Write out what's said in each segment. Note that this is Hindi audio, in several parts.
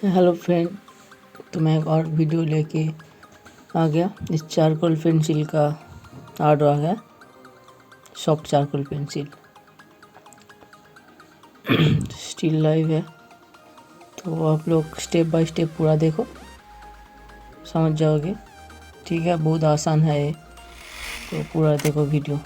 Hello friend. तो मैं एक और वीडियो लेके आ गया। इस चारकोल पेंसिल का ऑर्डर आ गया, soft charcoal pencil. Still live है, तो आप लोग स्टेप बाय स्टेप पूरा देखो, समझ जाओगे। ठीक है, बहुत आसान है ये, तो पूरा देखो वीडियो।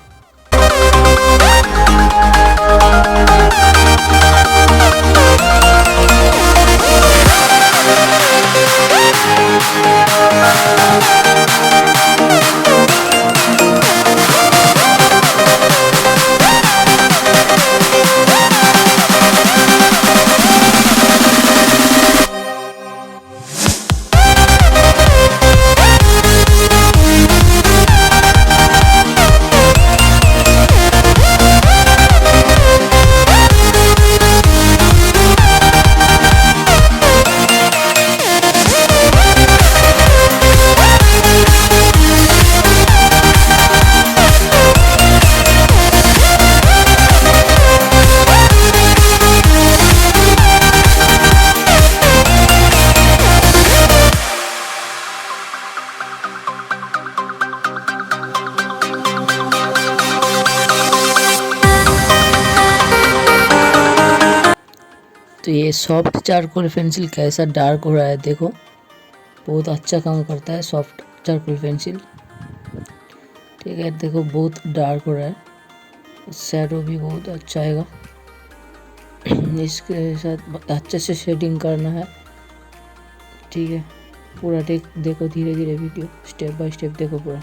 तो ये सॉफ्ट चारकोल पेंसिल कैसा डार्क हो रहा है देखो, बहुत अच्छा काम करता है सॉफ्ट चारकोल पेंसिल। ठीक है, देखो बहुत डार्क हो रहा है, शैडो भी बहुत अच्छा आएगा। इसके साथ अच्छे से शेडिंग करना है। ठीक है, पूरा देखो धीरे धीरे वीडियो, स्टेप बाय स्टेप देखो पूरा।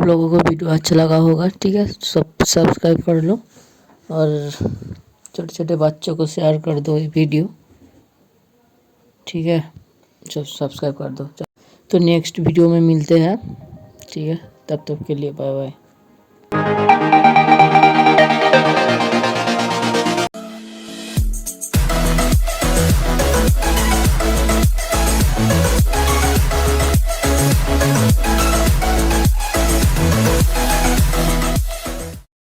आप लोगों को वीडियो अच्छा लगा होगा। ठीक है, सब सब्सक्राइब कर लो और छोटे छोटे बच्चों को शेयर कर दो ये वीडियो। ठीक है, सब सब्सक्राइब कर दो। तो नेक्स्ट वीडियो में मिलते हैं। ठीक है, तब तक के लिए बाय बाय।